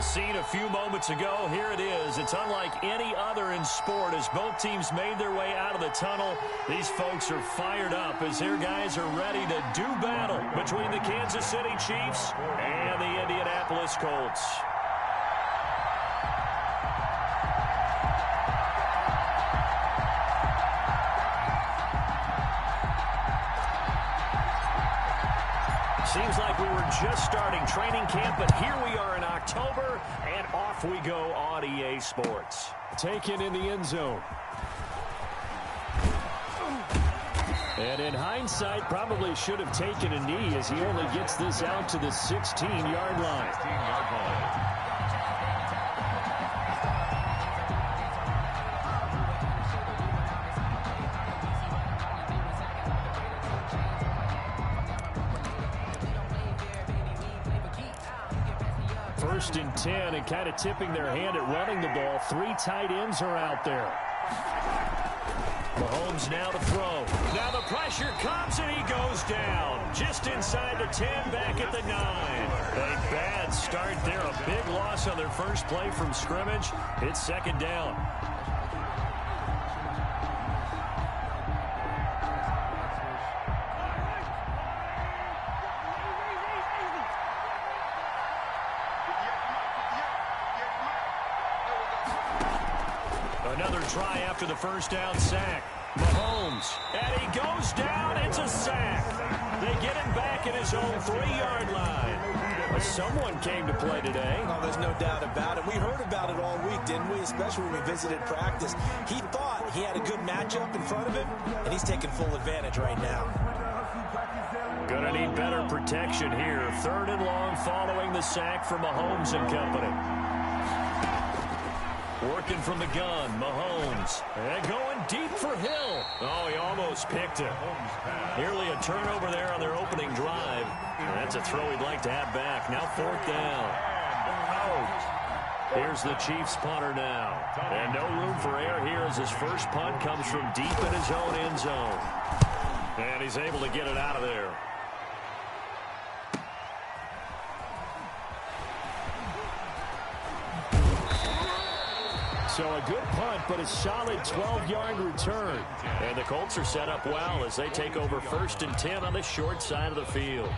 scene a few moments ago. Here it is. It's unlike any other in sport as both teams made their way out of the tunnel. These folks are fired up as their guys are ready to do battle between the Kansas City Chiefs and the Indianapolis Colts. Seems like we were just starting training camp, but here we are in October, and off we go on EA Sports. Taken in the end zone. And in hindsight, probably should have taken a knee as he only gets this out to the 16-yard line. First and 10, and kind of tipping their hand at running the ball. 3 tight ends are out there. Mahomes now to throw. Now the pressure comes, and he goes down. Just inside the 10, back at the 9. A bad start there. A big loss on their first play from scrimmage. It's second down. Another try after the first down sack. Mahomes, and he goes down. It's a sack. They get him back at his own 3-yard line. Someone came to play today. Oh, there's no doubt about it. We heard about it all week, didn't we? Especially when we visited practice. He thought he had a good matchup in front of him, and he's taking full advantage right now. Gonna need better protection here. 3rd and long following the sack from Mahomes and company. Working from the gun, Mahomes. And going deep for Hill. Oh, he almost picked it. Nearly a turnover there on their opening drive. That's a throw he'd like to have back. Now 4th down. Out. Here's the Chiefs punter now. And no room for error here as his first punt comes from deep in his own end zone. And he's able to get it out of there. So a good punt, but a solid 12-yard return. And the Colts are set up well as they take over 1st and 10 on the short side of the field.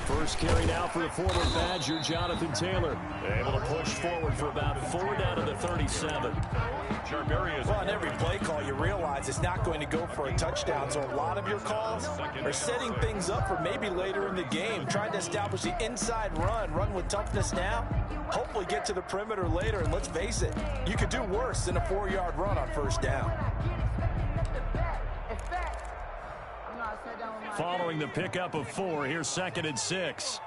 First carry now for the former Badger, Jonathan Taylor. Able to push forward for about 4 down to the 37. Well, on every play call, you realize it's not going to go for a touchdown. So a lot of your calls are setting things up for maybe later in the game. Trying to establish the inside run with toughness now. Hopefully get to the perimeter later. And let's face it, you could do worse than a 4-yard run on 1st down. Following the pickup of 4, here's 2nd and 6.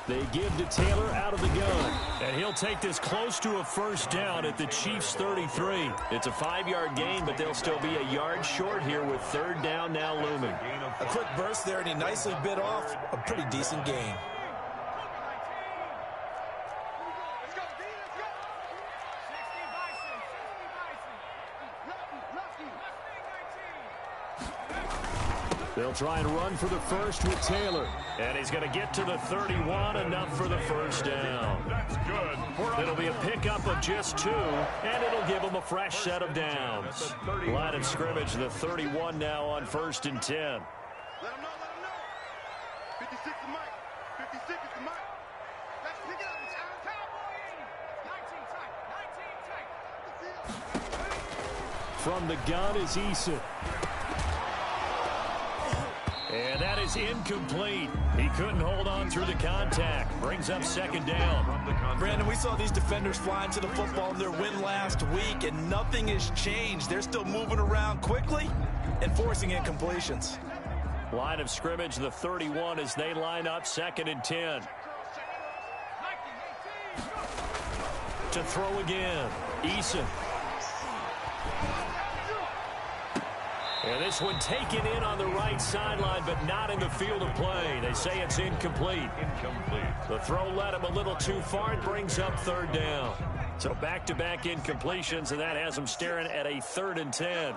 They give to Taylor out of the gun. And he'll take this close to a 1st down at the Chiefs' 33. It's a 5-yard gain, but they'll still be a yard short here with 3rd down now looming. A quick burst there, and he nicely bit off a pretty decent gain. They'll try and run for the first with Taylor. And he's going to get to the 31, enough for the 1st down. That's good. It'll be a pickup of just 2, and it'll give them a fresh set of downs. Line of scrimmage, the 31 now on 1st and 10. Let him know. 56 is Mike. 56 is the Mike. Let's pick it up. It's 19 tight. From the gun is Eason. And that is incomplete. He couldn't hold on through the contact. Brings up second down. Brandon, we saw these defenders flying to the football in their win last week, and nothing has changed. They're still moving around quickly and forcing incompletions. Line of scrimmage, the 31 as they line up, 2nd and 10. To throw again, Eason. And this one taken in on the right sideline, but not in the field of play. They say it's incomplete. The throw led him a little too far. It brings up 3rd down. So back-to-back incompletions, and that has them staring at a 3rd and 10.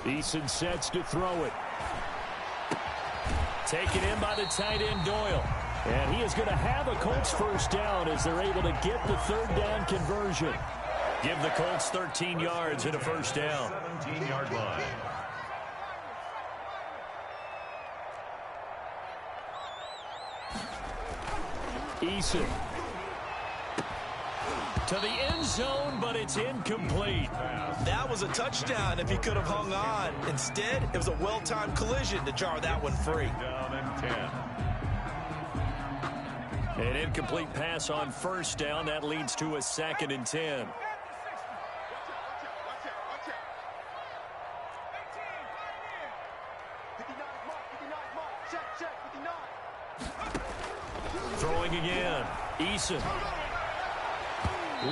Eason sets to throw it. Taken in by the tight end, Doyle. And he is going to have a Colts first down as they're able to get the 3rd down conversion. Give the Colts 13 yards and a first down. 17-yard line. Eason. To the end zone, but it's incomplete. That was a touchdown if he could have hung on. Instead, it was a well-timed collision to jar that one free. Down and 10. An incomplete pass on first down. That leads to a 2nd and 10. Throwing again. Eason.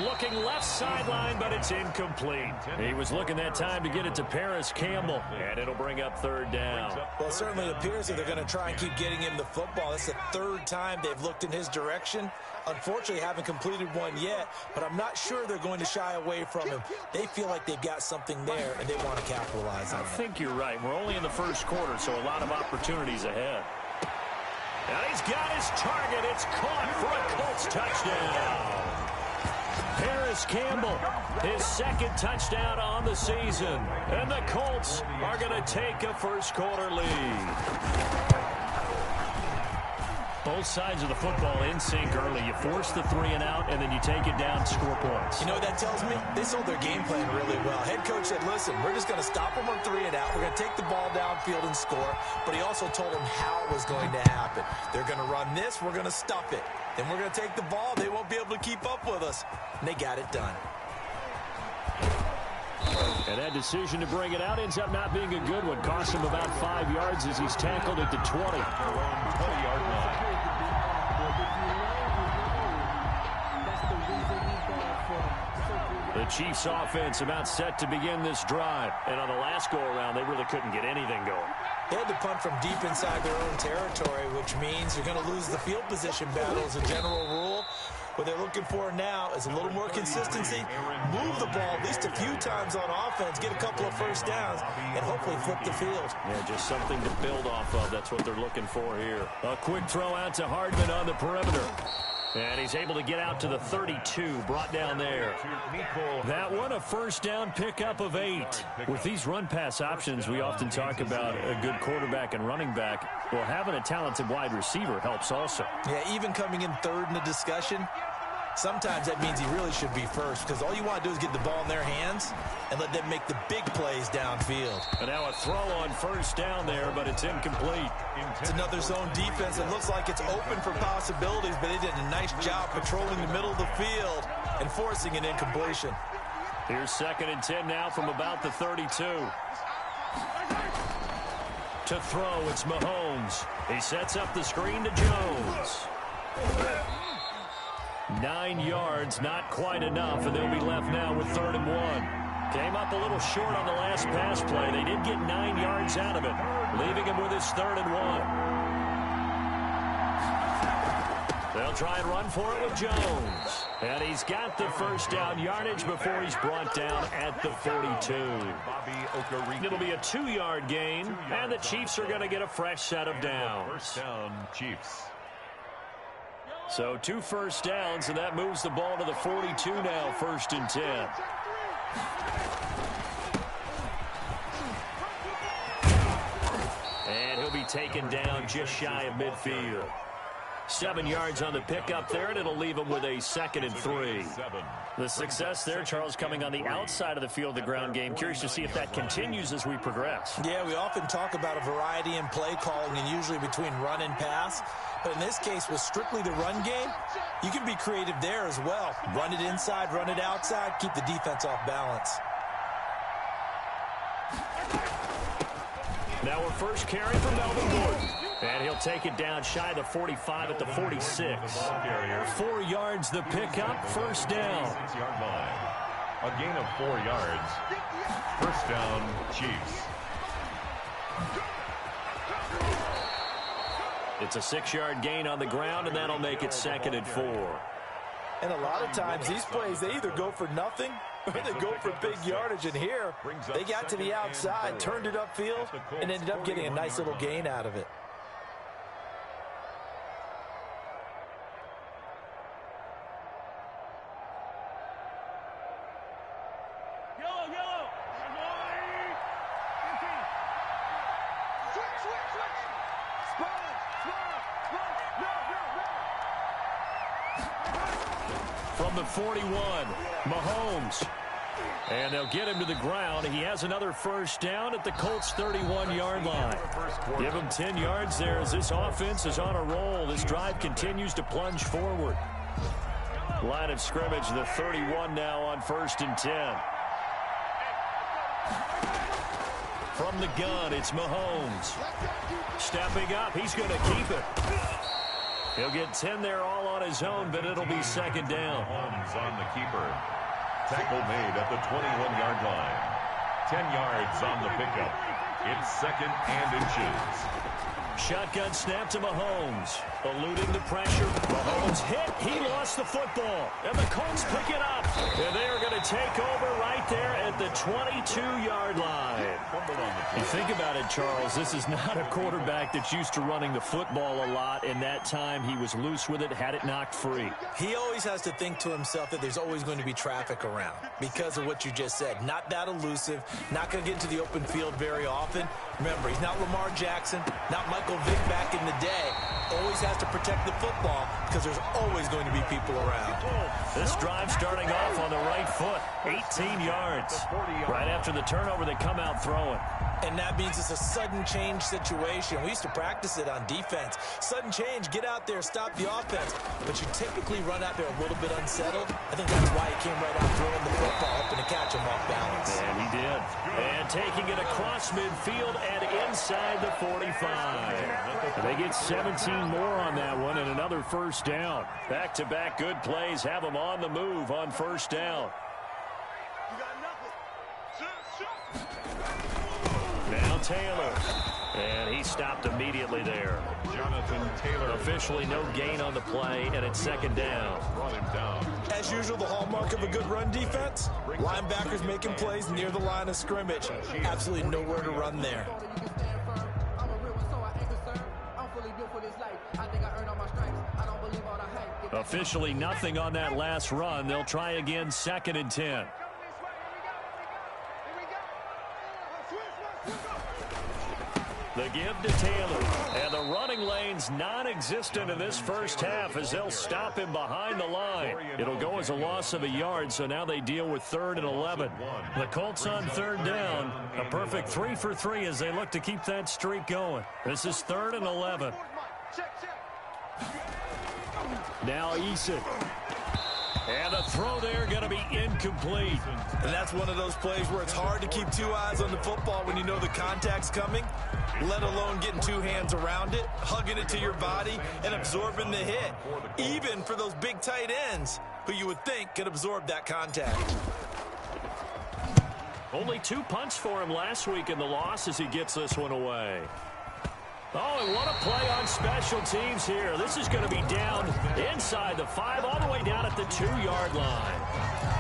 Looking left sideline, but it's incomplete. He was looking that time to get it to Paris Campbell, and it'll bring up 3rd down. Well, it certainly appears that they're going to try and keep getting him the football. That's the 3rd time they've looked in his direction. Unfortunately, haven't completed one yet, but I'm not sure they're going to shy away from him. They feel like they've got something there, and they want to capitalize on it. I think you're right. We're only in the 1st quarter, so a lot of opportunities ahead. And he's got his target. It's caught for a Colts touchdown. Paris Campbell, his 2nd touchdown on the season. And the Colts are going to take a first-quarter lead. Both sides of the football in sync early. You force the 3 and out, and then you take it down, score points. You know what that tells me? They sold their game plan really well. Head coach said, listen, we're just going to stop them on 3 and out. We're going to take the ball downfield and score. But he also told them how it was going to happen. They're going to run this. We're going to stuff it. Then we're going to take the ball. They won't be able to keep up with us. And they got it done. And that decision to bring it out ends up not being a good one. Cost him about 5 yards as he's tackled at the 20. 20-yard line. The Chiefs offense about set to begin this drive. And on the last go-around, they really couldn't get anything going. They had to punt from deep inside their own territory, which means you're going to lose the field position battle as a general rule. What they're looking for now is a little more consistency, move the ball at least a few times on offense, get a couple of first downs, and hopefully flip the field. Yeah, just something to build off of. That's what they're looking for here. A quick throw out to Hardman on the perimeter. And he's able to get out to the 32, brought down there. That one, a first down pickup of 8. With these run-pass options, we often talk about a good quarterback and running back. Well, having a talented wide receiver helps also. Yeah, even coming in 3rd in the discussion, sometimes that means he really should be first, because all you want to do is get the ball in their hands and let them make the big plays downfield. And now a throw on first down there, but it's incomplete. It's another zone defense. It looks like it's open for possibilities, but they did a nice job patrolling the middle of the field and forcing an incompletion. Here's 2nd and 10 now from about the 32. To throw, it's Mahomes. He sets up the screen to Jones. 9 yards, not quite enough, and they'll be left now with 3rd and 1. Came up a little short on the last pass play. They did get 9 yards out of it, leaving him with his 3rd and 1. They'll try and run for it with Jones. And he's got the first down yardage before he's brought down at the 42. It'll be a 2-yard gain, and the Chiefs are going to get a fresh set of downs. First down, Chiefs. So 2 first downs, and that moves the ball to the 42 now, 1st and 10. And he'll be be taken down just shy of midfield. 7 yards on the pickup there, and it'll leave them with a 2nd and 3. The success there, Charles, coming on the outside of the field, the ground game. Curious to see if that continues as we progress. Yeah, we often talk about a variety in play calling and usually between run and pass. But in this case, with strictly the run game, you can be creative there as well. Run it inside, run it outside, keep the defense off balance. Now our first carry for Melvin Gordon. And he'll take it down shy of the 45 at the 46. 4 yards the pickup, first down. 6-yard line. A gain of 4 yards. First down, Chiefs. It's a 6-yard gain on the ground, and that'll make it 2nd and 4. And a lot of times these plays, they either go for nothing or they go for big yardage. And here, they got to the outside, turned it upfield, and ended up getting a nice little gain out of it. From the 41, Mahomes. And they'll get him to the ground. He has another first down at the Colts' 31-yard line. Give him 10 yards there as this offense is on a roll. This drive continues to plunge forward. Line of scrimmage, the 31 now on 1st and 10. From the gun, it's Mahomes. Stepping up, he's going to keep it. He'll get 10 there all on his own, but it'll be 2nd down. Mahomes on the keeper. Tackle made at the 21-yard line. 10 yards on the pickup. It's 2nd and inches. Shotgun snap to Mahomes. Eluding the pressure. Mahomes hit. He lost the football. And the Colts pick it up. And they are going to take over right there at the 22-yard line. You think about it, Charles. This is not a quarterback that's used to running the football a lot. And that time he was loose with it, had it knocked free. He always has to think to himself that there's always going to be traffic around because of what you just said. Not that elusive. Not going to get into the open field very often. Remember, he's not Lamar Jackson, not Michael Vick back in the day. Always has to protect the football because there's always going to be people around. This drive starting off on the right foot. 18 yards. Right after the turnover, they come out throwing. And that means it's a sudden change situation. We used to practice it on defense. Sudden change, get out there, stop the offense. But you typically run out there a little bit unsettled. I think that's why he came right out throwing the football, hoping to catch him off balance. And he did. And taking it across midfield and inside the 45. They get 17 more on that one and another first down. Back-to-back good plays have them on the move on first down. Now Taylor. And he stopped immediately there. Jonathan Taylor. Officially no gain on the play, and it's 2nd down. Brought him down. As usual, the hallmark of a good run defense, linebackers making plays near the line of scrimmage. Absolutely nowhere to run there. Officially nothing on that last run. They'll try again, 2nd and 10. The give to Taylor. And the running lane's non-existent in this first half as they'll stop him behind the line. It'll go as a loss of a yard, so now they deal with 3rd and 11. The Colts on 3rd down. A perfect 3 for 3 as they look to keep that streak going. This is 3rd and 11. Now Eason. And the throw there going to be incomplete. And that's one of those plays where it's hard to keep 2 eyes on the football when you know the contact's coming, let alone getting 2 hands around it, hugging it to your body, and absorbing the hit. Even for those big tight ends who you would think could absorb that contact. Only 2 punts for him last week in the loss as he gets this one away. Oh, and what a play on special teams here. This is going to be down inside the 5, all the way down at the 2-yard line.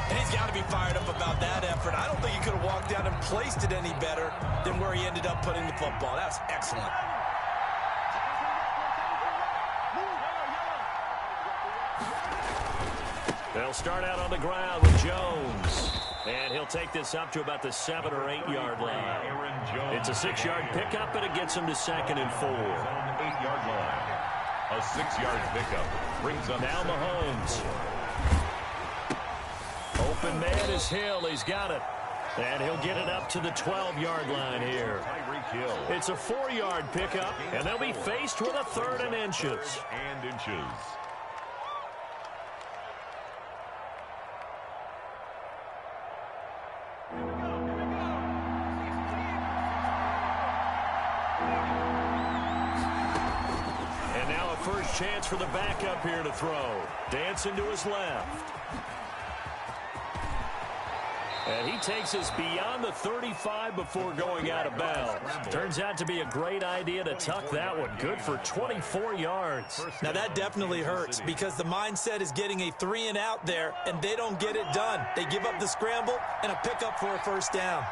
And he's got to be fired up about that effort. I don't think he could have walked down and placed it any better than where he ended up putting the football. That's excellent. They'll start out on the ground with Jones. And he'll take this up to about the 7 or 8 yard line. It's a 6-yard pickup, and it gets him to 2nd and 4. On the 8-yard line. A 6-yard pickup brings up now Mahomes. Open man is Hill. He's got it. And he'll get it up to the 12-yard line here. It's a 4-yard pickup, and they'll be faced with a 3rd and inches. And now a first chance for the backup here to throw. Dancing to his left. And he takes us beyond the 35 before going out of bounds. Turns out to be a great idea to tuck that one. Good for 24 yards. Now that definitely hurts because the mindset is getting a 3-and-out there, and they don't get it done. They give up the scramble and a pickup for a first down.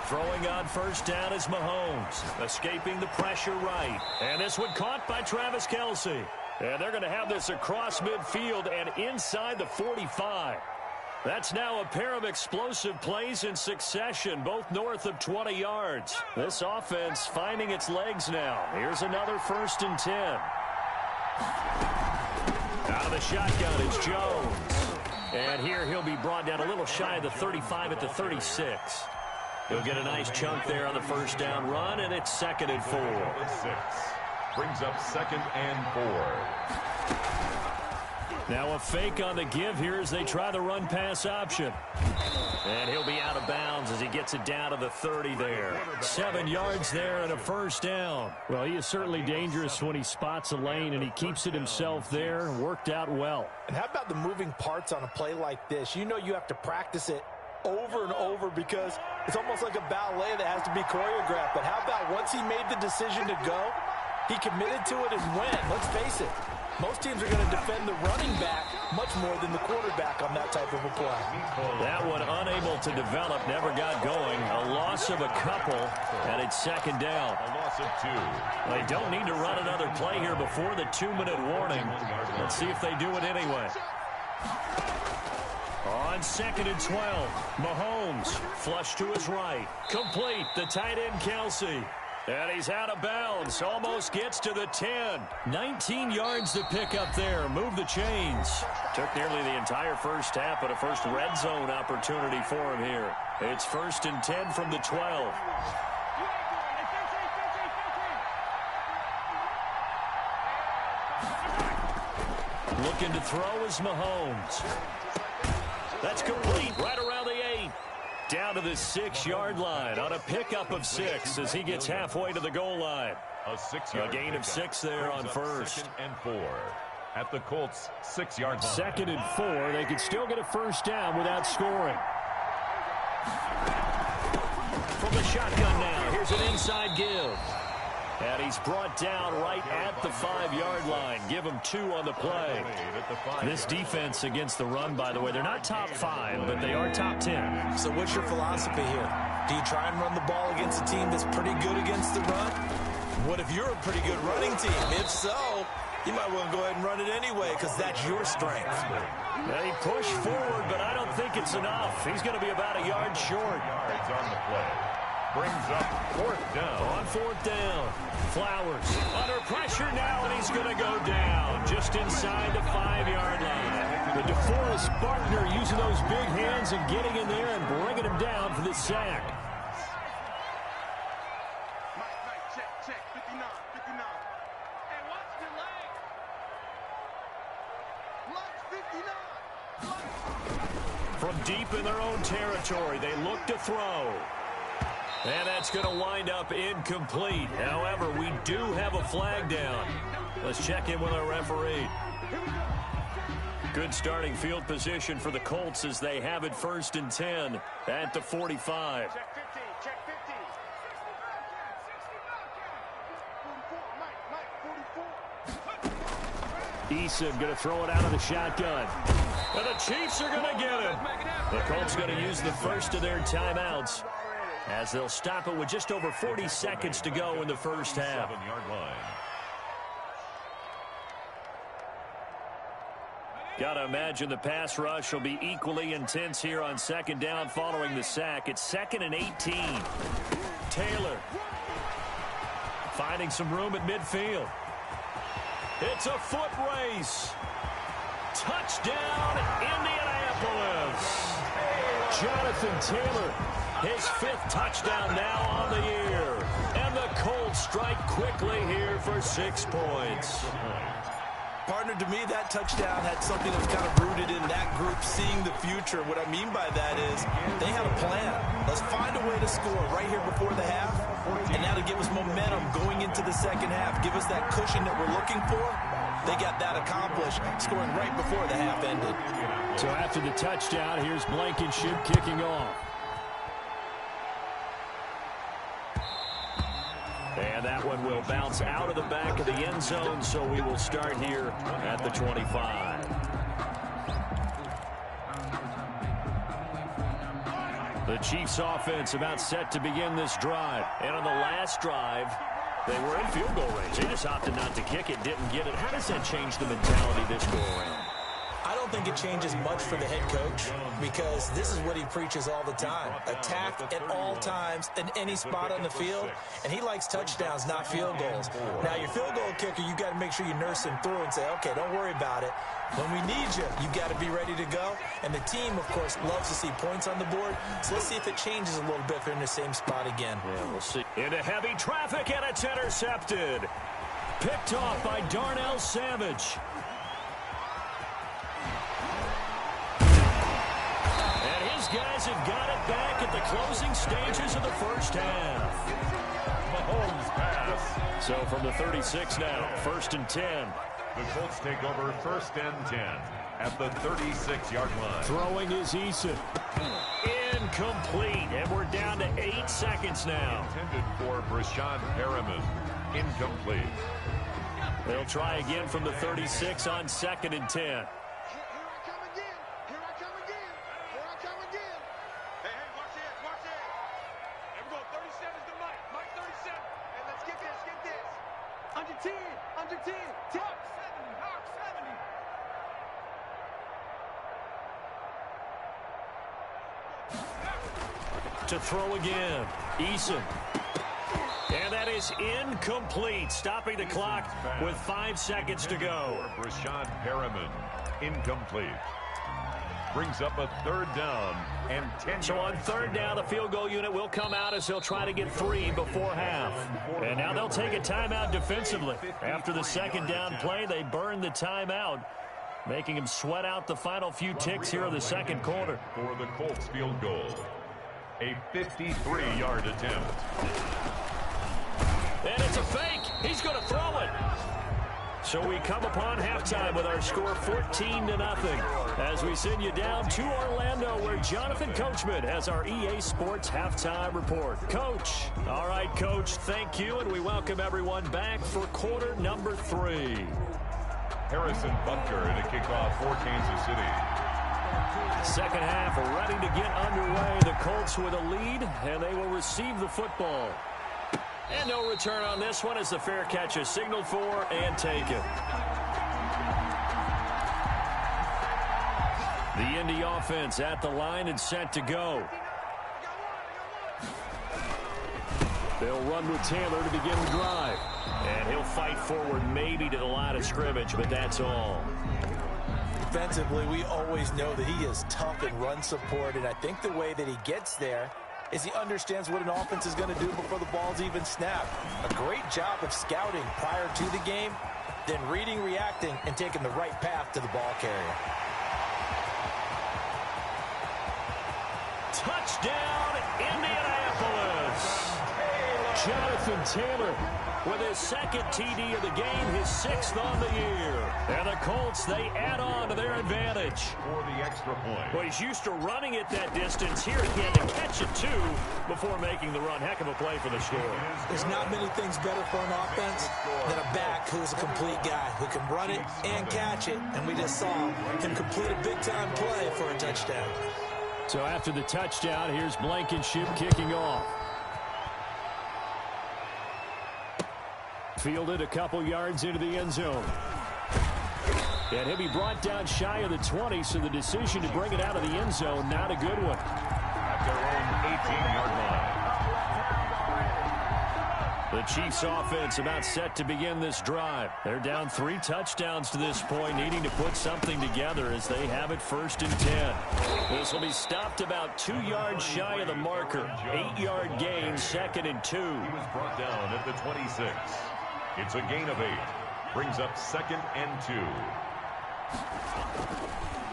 Throwing on first down is Mahomes. Escaping the pressure right. And this one caught by Travis Kelce. And they're going to have this across midfield and inside the 45. That's now a pair of explosive plays in succession, both north of 20 yards. This offense finding its legs now. Here's another 1st and 10. Out of the shotgun is Jones. And here he'll be brought down a little shy of the 35 at the 36. He'll get a nice chunk there on the first down run, and it's 2nd and 4. Brings up 2nd and 4. Now a fake on the give here as they try the run-pass option. And he'll be out of bounds as he gets it down to the 30 there. 7 yards there and a first down. Well, he is certainly dangerous when he spots a lane, and he keeps it himself there. Worked out well. And how about the moving parts on a play like this? You know you have to practice it over and over because it's almost like a ballet that has to be choreographed. But how about once he made the decision to go, he committed to it and went. Let's face it. Most teams are going to defend the running back much more than the quarterback on that type of a play. That one unable to develop, never got going. A loss of a couple, and it's 2nd down. A loss of 2. They don't need to run another play here before the 2-minute warning. Let's see if they do it anyway. On 2nd and 12, Mahomes flush to his right. Complete, the tight end Kelce. And he's out of bounds. Almost gets to the 10. 19 yards to pick up there. Move the chains. Took nearly the entire first half, but a first red zone opportunity for him here. It's 1st and 10 from the 12. Looking to throw is Mahomes. That's complete right around the 8. Down to the 6-yard line on a pickup of 6 as he gets halfway to the goal line. A gain of 6 there on first. 2nd and 4 at the Colts 6-yard line. 2nd and 4. They could still get a first down without scoring. From the shotgun now, here's an inside give. And he's brought down right at the 5-yard line. Give him 2 on the play. This defense against the run, by the way, they're not top 5, but they are top 10. So what's your philosophy here? Do you try and run the ball against a team that's pretty good against the run? What if you're a pretty good running team? If so, you might want to go ahead and run it anyway because that's your strength. They push forward, but I don't think it's enough. He's going to be about a yard short. Yards on the play. Brings up 4th down. On 4th down, Flowers under pressure now, and he's going to go down just inside the 5-yard line. The DeForest Buckner using those big hands and getting in there and bringing him down for the sack. Mike, check, 59, 59. Hey, watch the leg. Watch 59. From deep in their own territory, they look to throw. And that's going to wind up incomplete. However, we do have a flag down. Let's check in with our referee. Good starting field position for the Colts as they have it 1st and 10 at the 45. Check 15, check 15. 44, Mike, 44. Eason going to throw it out of the shotgun. And the Chiefs are going to get him. The Colts going to use the first of their timeouts as they'll stop it with just over 40 seconds to go in the first half. 7-yard line. Got to imagine the pass rush will be equally intense here on second down following the sack. It's 2nd and 18. Taylor finding some room at midfield. It's a foot race. Touchdown, Indianapolis. Jonathan Taylor, his 5th touchdown now on the year. And the Colts strike quickly here for 6 points. Partner, to me, that touchdown had something that was kind of rooted in that group seeing the future. What I mean by that is they had a plan. Let's find a way to score right here before the half, and that'll give us momentum going into the second half, give us that cushion that we're looking for. They got that accomplished, scoring right before the half ended. So after the touchdown, here's Blankenship kicking off. And that one will bounce out of the back of the end zone, so we will start here at the 25. The Chiefs offense about set to begin this drive. And on the last drive, they were in field goal range. They just opted not to kick it, didn't get it. How does that change the mentality this go around? I don't think it changes much for the head coach because this is what he preaches all the time. Attack at all times in any spot on the field, and he likes touchdowns, not field goals. Now, your field goal kicker, you got to make sure you nurse him through and say, okay, don't worry about it. When we need you, you got to be ready to go. And the team, of course, loves to see points on the board. So let's see if it changes a little bit if they're in the same spot again. Yeah, we'll see. Into heavy traffic, and it's intercepted. Picked off by Darnell Savage. Guys have got it back at the closing stages of the first half. Mahomes pass. So from the 36 now, 1st and 10. The Colts take over 1st and 10 at the 36-yard line. Throwing is Eason. Incomplete, and we're down to 8 seconds now. Intended for Brashad Perriman. Incomplete. They'll try again from the 36 on 2nd and 10. To throw again, Eason. And that is incomplete, stopping the clock with 5 seconds to go. Brashad Perriman, incomplete. Brings up a 3rd down and 10. So on 3rd down, the field goal unit will come out as they'll try to get 3 before half. And now they'll take a timeout defensively. After the 2nd down play, they burn the timeout, making them sweat out the final few ticks here in the 2nd quarter. For the Colts field goal. A 53-yard attempt. And it's a fake. He's going to throw it. So we come upon halftime with our score 14-0 as we send you down to Orlando where Jonathan Coachman has our EA Sports halftime report. Coach. All right, Coach, thank you, and we welcome everyone back for quarter number 3. Harrison Butker in a kickoff for Kansas City. Second half ready to get underway. The Colts with a lead, and they will receive the football. And no return on this one as the fair catch is signaled for and taken. The Indy offense at the line and set to go. They'll run with Taylor to begin the drive. And he'll fight forward maybe to the line of scrimmage, but that's all. Defensively, we always know that he is tough in run support, and I think the way that he gets there is he understands what an offense is going to do before the ball's even snapped. A great job of scouting prior to the game, then reading, reacting, and taking the right path to the ball carrier. Touchdown, Indianapolis! Jonathan Taylor with his 2nd TD of the game, his 6th on the year. And the Colts, they add on to their advantage. For the extra point. Well, he's used to running it that distance. Here he had to catch it, too, before making the run. Heck of a play for the score. There's not many things better for an offense than a back who's a complete guy who can run it and catch it. And we just saw him complete a big-time play for a touchdown. So after the touchdown, here's Blankenship kicking off. Fielded a couple yards into the end zone. And he'll be brought down shy of the 20, so the decision to bring it out of the end zone, not a good one. At their own 18-yard line. The Chiefs offense about set to begin this drive. They're down 3 touchdowns to this point, needing to put something together as they have it 1st and 10. This will be stopped about 2 yards shy of the marker. 8-yard gain, 2nd and 2. He was brought down at the 26. It's a gain of 8. Brings up 2nd and 2.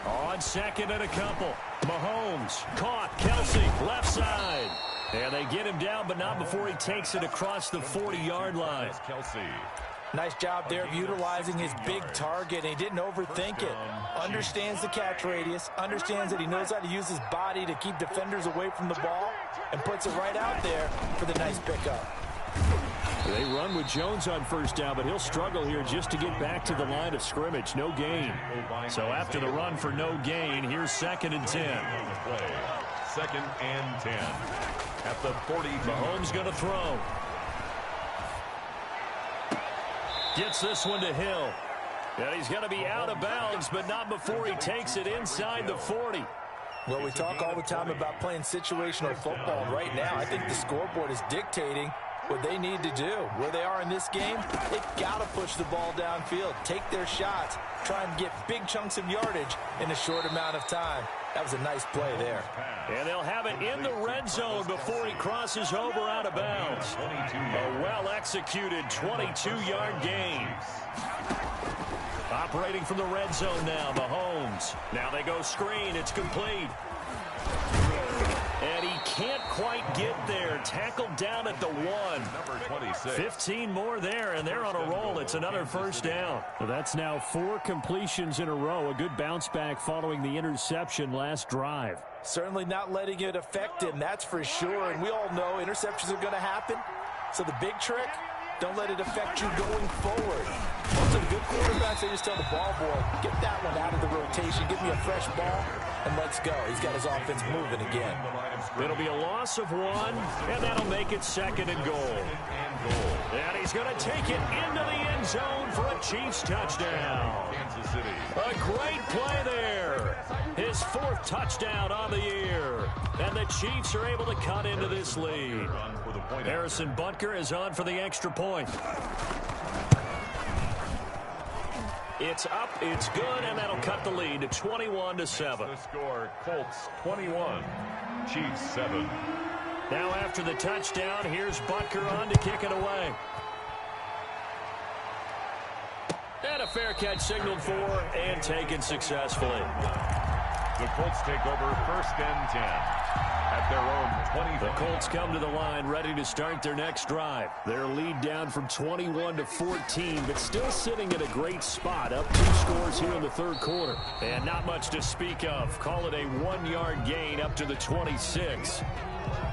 On 2nd and a couple. Mahomes caught. Kelsey left side. And they get him down, but not before he takes it across the 40-yard line. Kelsey. Nice job there of utilizing his big target. And he didn't overthink it. Understands the catch radius. Understands that he knows how to use his body to keep defenders away from the ball. And puts it right out there for the nice pickup. They run with Jones on 1st down, but he'll struggle here just to get back to the line of scrimmage. No gain. So after the run for no gain, here's 2nd and 10. 2nd and 10. At the 40. Mahomes going to throw. Gets this one to Hill. And he's going to be out of bounds, but not before he takes it inside the 40. Well, we talk all the time about playing situational football. Right now, I think the scoreboard is dictating what they need to do. Where they are in this game, they've got to push the ball downfield, take their shots, try and get big chunks of yardage in a short amount of time. That was a nice play there. And they'll have it in the red zone before he crosses over out of bounds. A well-executed 22-yard gain. Operating from the red zone now, Mahomes. Now they go screen. It's complete. And he can't quite get there. Tackled down at the 1. Number 26. 15 more there, and they're on a roll. It's another 1st down. Well, that's now 4 completions in a row. A good bounce back following the interception last drive. Certainly not letting it affect him, that's for sure. And we all know interceptions are going to happen. So the big trick, don't let it affect you going forward. Most of the good quarterbacks, they just tell the ball boy, get that one out of the rotation, give me a fresh ball, and let's go. He's got his offense moving again. It'll be a loss of 1, and that'll make it 2nd and goal. And he's going to take it into the end zone for a Chiefs touchdown. Kansas City. A great play there. His 4th touchdown on the year. And the Chiefs are able to cut into this lead. Harrison Butker is on for the extra point. It's up, it's good, and that'll cut the lead to 21-7. The score, Colts 21, Chiefs 7. Now after the touchdown, here's Butker on to kick it away. And a fair catch signaled for and taken successfully. The Colts take over 1st and 10 at their own 20. The Colts come to the line ready to start their next drive. Their lead down from 21 to 14, but still sitting at a great spot, up 2 scores here in the 3rd quarter. And not much to speak of. Call it a 1-yard gain up to the 26.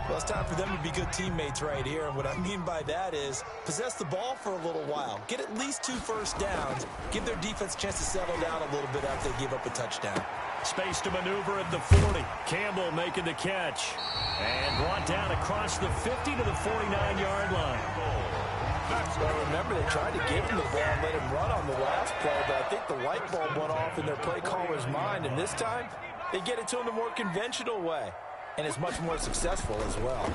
Well, it's time for them to be good teammates right here. And what I mean by that is possess the ball for a little while. Get at least 2 first downs. Give their defense a chance to settle down a little bit after they give up a touchdown. Space to maneuver at the 40. Campbell making the catch. And brought down across the 50 to the 49-yard line. Well, remember, they tried to give him the ball and let him run on the last play, but I think the light bulb went off in their play caller's mind. And this time, they get it to him the more conventional way. And it's much more successful as well.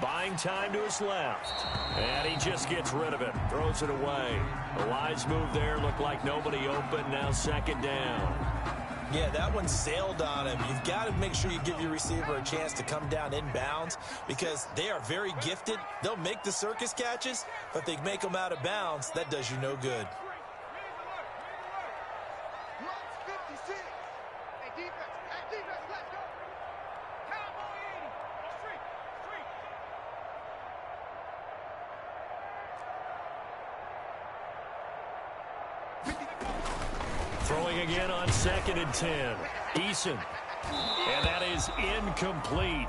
Buying time to his left. And he just gets rid of it. Throws it away. The wise move there. Looked like nobody open. Now 2nd down. Yeah, that one sailed on him. You've got to make sure you give your receiver a chance to come down inbounds because they are very gifted. They'll make the circus catches, but they make them out of bounds. That does you no good. Throwing again on 2nd and 10. Eason. And that is incomplete.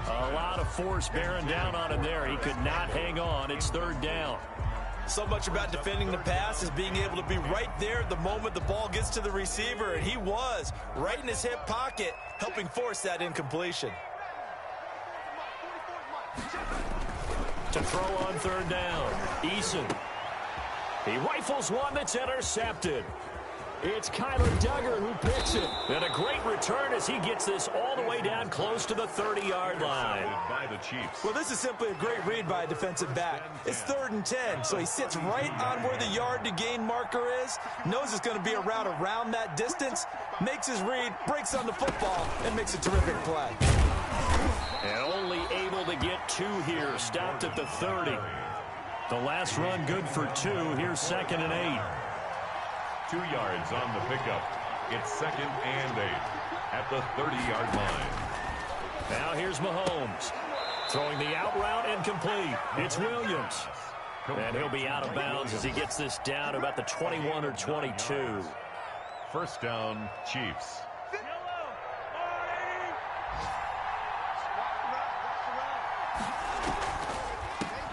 A lot of force bearing down on him there. He could not hang on. It's 3rd down. So much about defending the pass is being able to be right there at the moment the ball gets to the receiver. And he was right in his hip pocket, helping force that incompletion. To throw on 3rd down. Eason. He rifles one that's intercepted. It's Kyler Duggar who picks it. And a great return as he gets this all the way down close to the 30-yard line. By the Chiefs. Well, this is simply a great read by a defensive back. It's 3rd and 10, so he sits right on where the yard-to-gain marker is, knows it's going to be a route around that distance, makes his read, breaks on the football, and makes a terrific play. And only able to get 2 here, stopped at the 30. The last run good for 2. Here's 2nd and 8. 2 yards on the pickup. It's 2nd and 8 at the 30-yard line. Now here's Mahomes. Throwing the out route incomplete. It's Williams. And he'll be out of bounds as he gets this down to about the 21 or 22. First down, Chiefs.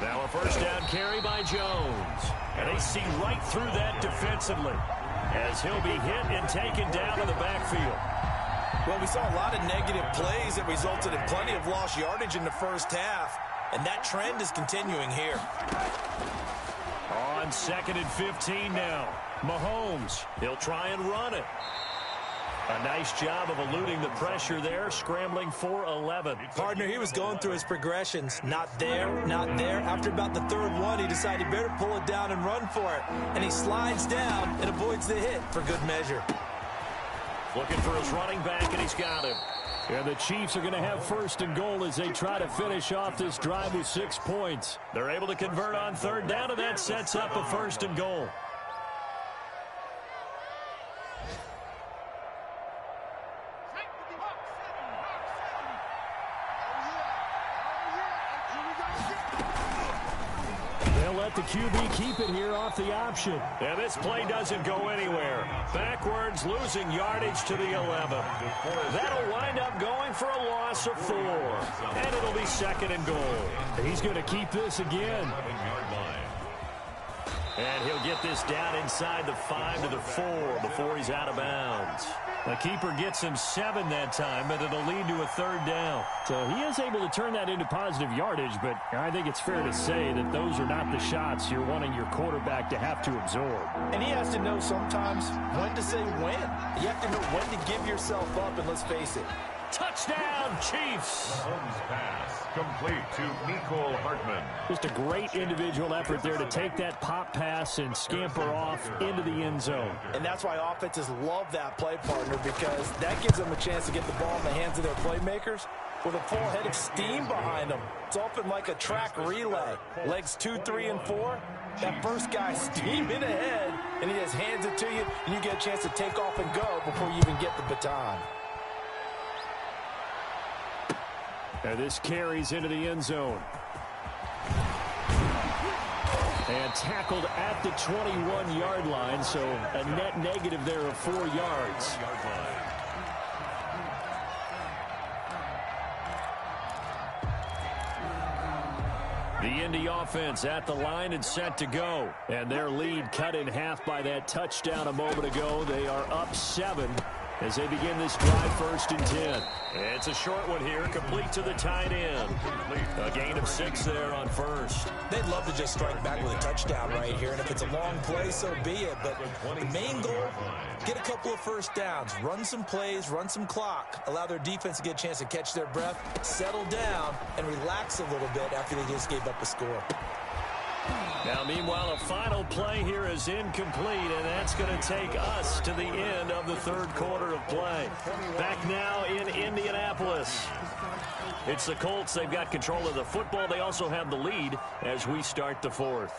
Now a first down carry by Jones. And they see right through that defensively as he'll be hit and taken down in the backfield. Well, we saw a lot of negative plays that resulted in plenty of lost yardage in the first half, and that trend is continuing here. On 2nd and 15 now. Mahomes, he'll try and run it. A nice job of eluding the pressure there, scrambling for 11. Partner, he was going through his progressions. Not there, not there. After about the 3rd one, he decided he better pull it down and run for it. And he slides down and avoids the hit for good measure. Looking for his running back, and he's got him. And the Chiefs are going to have 1st and goal as they try to finish off this drive with 6 points. They're able to convert on 3rd down, and that sets up a 1st and goal. The QB keep it here off the option. And this play doesn't go anywhere. Backwards, losing yardage to the 11. That'll wind up going for a loss of 4. And it'll be 2nd and goal. He's going to keep this again. And he'll get this down inside the 5 to the 4 before he's out of bounds. The keeper gets him 7 that time, but it'll lead to a 3rd down. So he is able to turn that into positive yardage, but I think it's fair to say that those are not the shots you're wanting your quarterback to have to absorb. And he has to know sometimes when to say when. You have to know when to give yourself up, and let's face it. Touchdown, Chiefs! Mahomes pass complete to Mecole Hardman. Just a great individual effort there to take that pop pass and scamper off into the end zone. And that's why offenses love that play, partner, because that gives them a chance to get the ball in the hands of their playmakers with a full head of steam behind them. It's often like a track relay. Legs 2, 3, and 4. That first guy steaming ahead, and he just hands it to you, and you get a chance to take off and go before you even get the baton. And this carries into the end zone. And tackled at the 21-yard line, so a net negative there of 4 yards. The Indy offense at the line and set to go. And their lead cut in half by that touchdown a moment ago. They are up 7 as they begin this drive, 1st and 10. It's a short one here, complete to the tight end. A gain of 6 there on 1st. They'd love to just strike back with a touchdown right here, and if it's a long play, so be it. But the main goal, get a couple of 1st downs, run some plays, run some clock, allow their defense to get a chance to catch their breath, settle down, and relax a little bit after they just gave up a score. Now, meanwhile, a final play here is incomplete, and that's going to take us to the end of the 3rd quarter of play. Back now in Indianapolis. It's the Colts. They've got control of the football. They also have the lead as we start the 4th.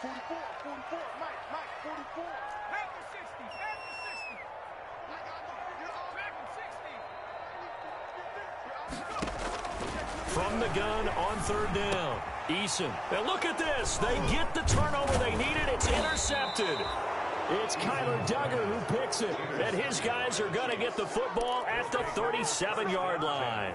44, Mike, 44. Back to 60, back to 60. From the gun on 3rd down. Eason. And look at this. They get the turnover they needed. It's intercepted. It's Kyler Duggar who picks it. And his guys are going to get the football at the 37-yard line.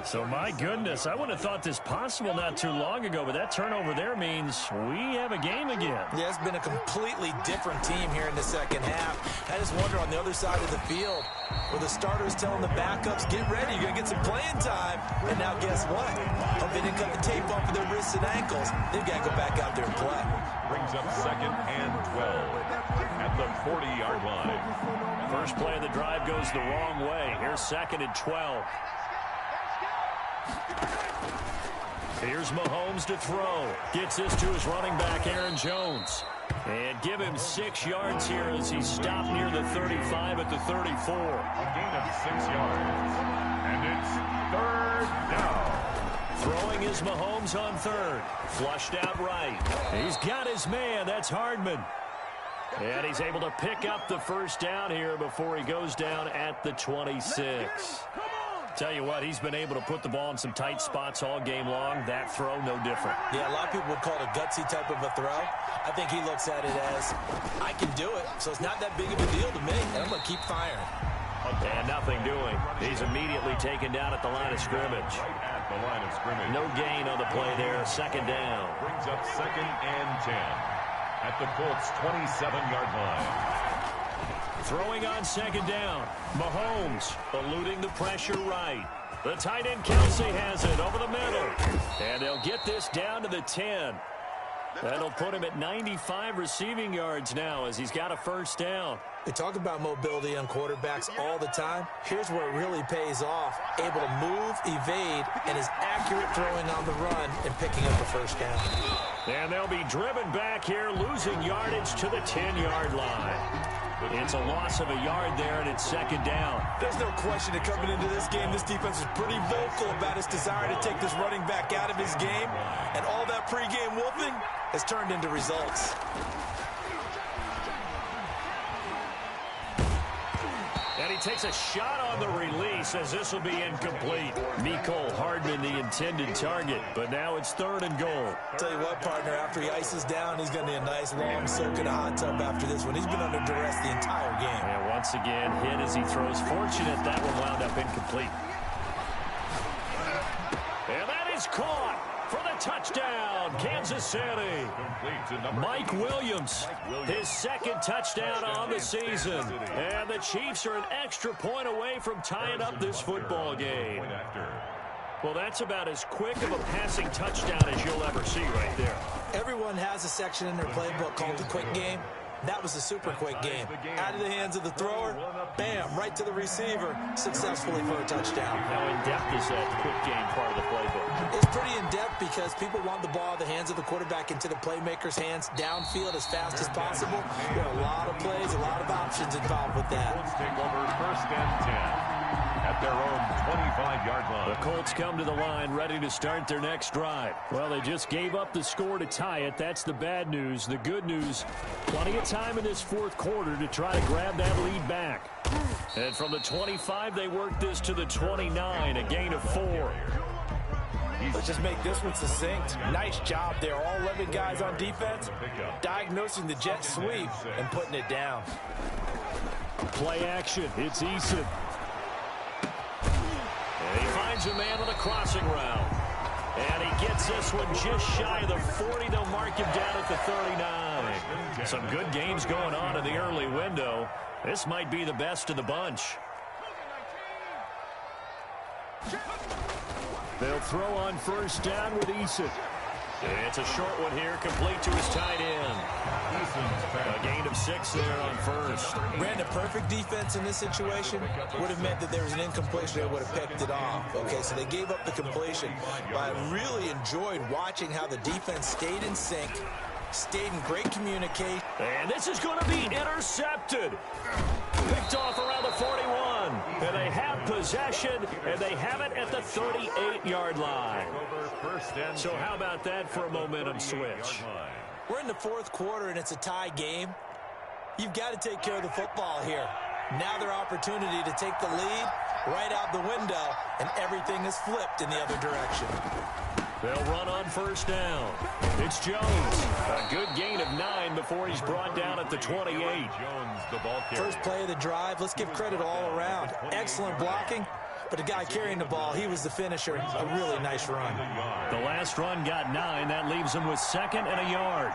So, my goodness, I wouldn't have thought this possible not too long ago, but that turnover there means we have a game again. Yeah, it's been a completely different team here in the second half. I just wonder on the other side of the field, where the starters telling the backups, get ready, you're going to get some playing time. And now guess what? Hope they didn't cut the tape off of their wrists and ankles. They've got to go back out there and play. Brings up 2nd and 12 at the 40-yard line. First play of the drive goes the wrong way. Here's 2nd and 12. Here's Mahomes to throw. Gets this to his running back, Aaron Jones. And give him 6 yards here as he stopped near the 35 at the 34. A gain of 6 yards. And it's 3rd down. Throwing is Mahomes on 3rd. Flushed out right. He's got his man. That's Hardman. And he's able to pick up the first down here before he goes down at the 26. Tell you what, he's been able to put the ball in some tight spots all game long. That throw, no different. Yeah, a lot of people would call it a gutsy type of a throw. I think he looks at it as, I can do it, so it's not that big of a deal to me, and I'm going to keep firing. And nothing doing. He's immediately taken down at the line of scrimmage. Right at the line of scrimmage. No gain on the play there. 2nd down. Brings up 2nd and 10 at the Colts' 27-yard line. Throwing on 2nd down. Mahomes eluding the pressure right. The tight end Kelsey has it over the middle. And they'll get this down to the 10. That'll put him at 95 receiving yards now as he's got a first down. They talk about mobility on quarterbacks all the time. Here's where it really pays off. Able to move, evade, and is accurate throwing on the run and picking up a first down. And they'll be driven back here, losing yardage to the 10-yard line. It's a loss of a yard there, and it's 2nd down. There's no question that coming into this game, this defense is pretty vocal about its desire to take this running back out of his game. And all that pregame wolfing has turned into results. And he takes a shot on the release as this will be incomplete. Mecole Hardman, the intended target, but now it's 3rd and goal. Tell you what, partner, after he ices down, he's going to need a nice long soak in a hot tub after this one. He's been under duress the entire game. And once again, hit as he throws. Fortunate that one wound up incomplete. And that is caught for the touchdown, Kansas City. Mike Williams, his 2nd touchdown on the season. And the Chiefs are an extra point away from tying up this football game. Well, that's about as quick of a passing touchdown as you'll ever see right there. Everyone has a section in their playbook called the quick game. That was a super quick game. Out of the hands of the thrower, bam, right to the receiver, successfully for a touchdown. How in-depth is that quick game part of the playbook? It's pretty in-depth because people want the ball in the hands of the quarterback into the playmaker's hands downfield as fast as possible. There are a lot of plays, a lot of options involved with that. Colts take over 1st and 10 at their own 25-yard line. The Colts come to the line ready to start their next drive. Well, they just gave up the score to tie it. That's the bad news. The good news, plenty of time in this 4th quarter to try to grab that lead back. And from the 25, they work this to the 29, a gain of 4. Let's just make this one succinct. Nice job there. All 11 guys on defense diagnosing the jet sweep and putting it down. Play action. It's Eason. And he finds a man on the crossing route. And he gets this one just shy of the 40. They'll mark him down at the 39. Some good games going on in the early window. This might be the best of the bunch. They'll throw on first down with Eason. It's a short one here, complete to his tight end. A gain of 6 there on first. Ran a perfect defense in this situation. Would have meant that there was an incompletion. They would have picked it off. Okay, so they gave up the completion. But I really enjoyed watching how the defense stayed in sync, stayed in great communication. And this is going to be intercepted. Picked off around the 41. And they have possession, and they have it at the 38-yard line. So how about that for a momentum switch? We're in the 4th quarter, and it's a tie game. You've got to take care of the football here. Now their opportunity to take the lead right out the window, and everything is flipped in the other direction. They'll run on first down. It's Jones. A good gain of 9 before he's brought down at the 28. Jones, the ball carrier. First play of the drive. Let's give credit all around. Excellent blocking. but the guy carrying the ball, he was the finisher. A really nice run. The last run got 9. That leaves him with 2nd and a yard.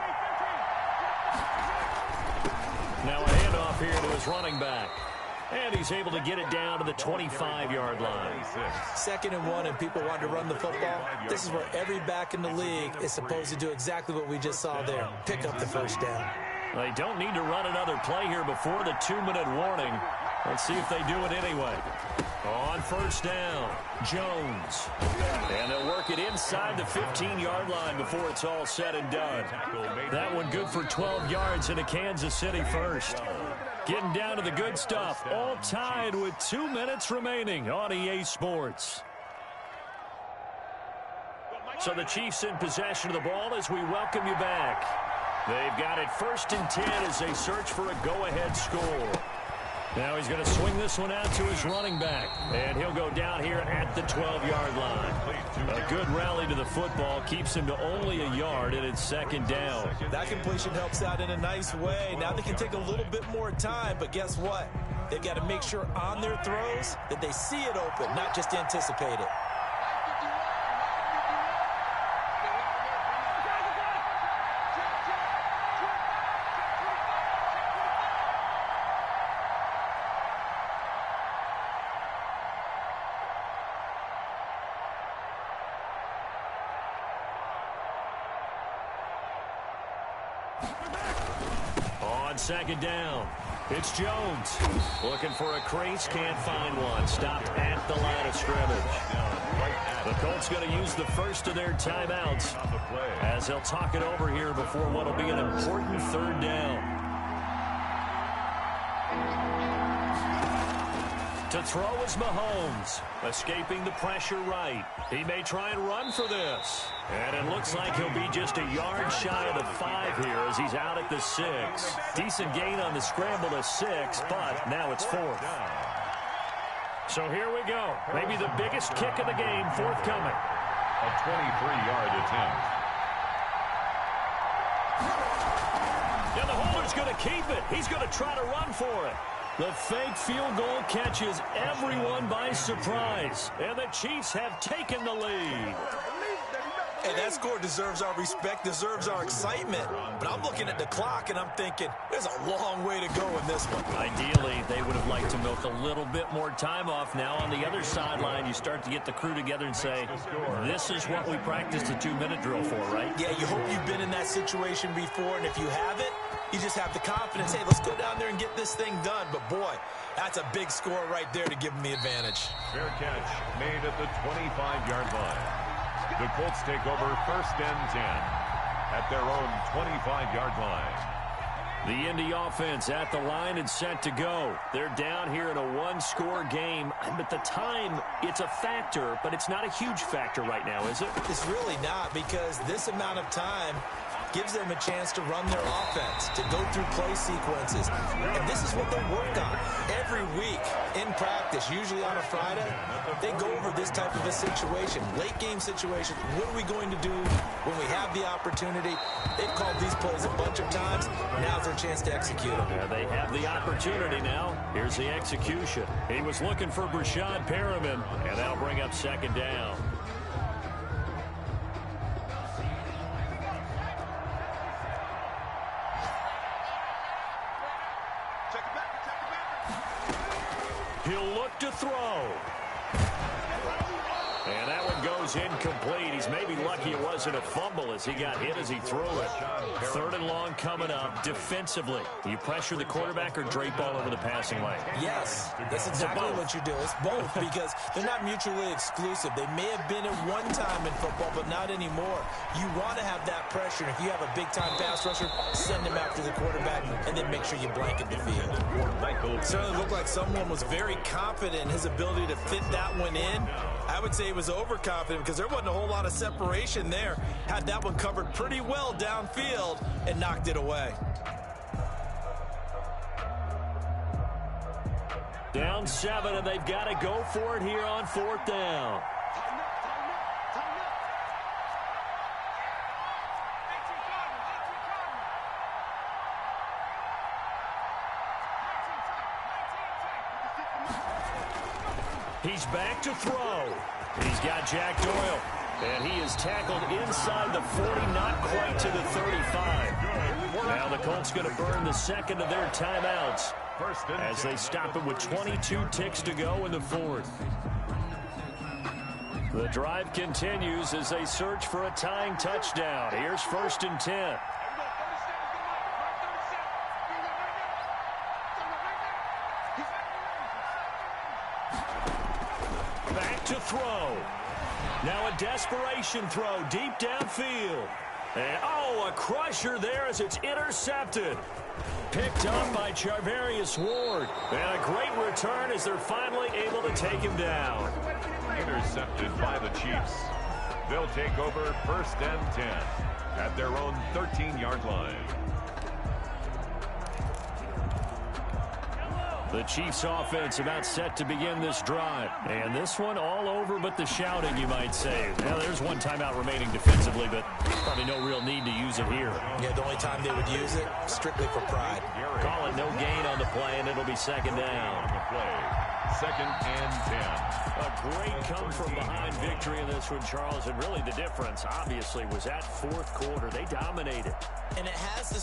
Now a handoff here to his running back. And he's able to get it down to the 25-yard line. 2nd and 1, and people want to run the football. This is where every back in the league is supposed to do exactly what we just saw there. Pick up the first down. They don't need to run another play here before the 2-minute warning. Let's see if they do it anyway. On first down, Jones. And they'll work it inside the 15-yard line before it's all said and done. That one good for 12 yards in a Kansas City first. Getting down to the good stuff. All tied with 2 minutes remaining on EA Sports. So the Chiefs in possession of the ball as we welcome you back. They've got it 1st and 10 as they search for a go-ahead score. Now he's going to swing this one out to his running back. And he'll go down here at the 12-yard line. A good rally to the football keeps him to only a yard, and it's 2nd down. That completion helps out in a nice way. Now they can take a little bit more time, but guess what? They've got to make sure on their throws that they see it open, not just anticipate it. On 2nd down, it's Jones. Looking for a crease, can't find one. Stopped at the line of scrimmage. The Colts going to use the first of their timeouts as they'll talk it over here before what will be an important 3rd down. To throw is Mahomes, escaping the pressure right. He may try and run for this. And it looks like he'll be just a yard shy of the 5 here as he's out at the 6. Decent gain on the scramble to 6, but now it's 4th. So here we go. Maybe the biggest kick of the game forthcoming. A 23-yard attempt. And the holder's going to keep it. He's going to try to run for it. The fake field goal catches everyone by surprise. And the Chiefs have taken the lead. Hey, that score deserves our respect, deserves our excitement. But I'm looking at the clock, and I'm thinking, there's a long way to go in this one. Ideally, they would have liked to milk a little bit more time off. Now, on the other sideline, you start to get the crew together and say, this is what we practiced a 2-minute drill for, right? Yeah, you hope you've been in that situation before, and if you haven't, you just have the confidence, hey, let's go down there and get this thing done. But, boy, that's a big score right there to give them the advantage. Fair catch made at the 25-yard line. The Colts take over 1st and 10 at their own 25-yard line. The Indy offense at the line and set to go. They're down here in a one-score game. But the time, it's a factor, but it's not a huge factor right now, is it? It's really not, because this amount of time gives them a chance to run their offense, to go through play sequences. And this is what they work on every week in practice, usually on a Friday. They go over this type of a situation, late game situation. What are we going to do when we have the opportunity? They've called these plays a bunch of times. Now's their chance to execute them. Yeah, they have the opportunity now. Here's the execution. He was looking for Brashad Perriman, and that'll bring up 2nd down. He'll look to throw. And that one goes incomplete. He's maybe lucky it wasn't a fumble as he got hit as he threw it. 3rd and long coming up defensively. Do you pressure the quarterback or drape all over the passing lane? Yes, that's exactly what you do. It's both, because they're not mutually exclusive. They may have been at one time in football, but not anymore. You want to have that pressure. If you have a big-time pass rusher, send him after the quarterback, and then make sure you blanket the field. It certainly looked like someone was very confident in his ability to fit that one in. I would say he was overconfident because there wasn't a whole lot of separation there. Had that one covered pretty well downfield and knocked it away. Down 7, and they've got to go for it here on 4th down. He's back to throw. He's got Jack Doyle. And he is tackled inside the 40, not quite to the 35. Now the Colts going to burn the second of their timeouts as they stop it with 22 ticks to go in the fourth. The drive continues as they search for a tying touchdown. Here's 1st and 10. Back to throw. Now a desperation throw deep downfield. And, a crusher there as it's intercepted. Picked up by Charvarius Ward. And a great return as they're finally able to take him down. Intercepted by the Chiefs. They'll take over 1st and 10 at their own 13-yard line. The Chiefs offense about set to begin this drive. And this one all over but the shouting, you might say. Now, there's one timeout remaining defensively, but probably no real need to use it here. Yeah, the only time they would use it, strictly for pride. Call it no gain on the play, and it'll be 2nd down. On the play, 2nd and 10. A great come-from-behind victory in this one, Charles. And really the difference, obviously, was that 4th quarter. They dominated. And it has the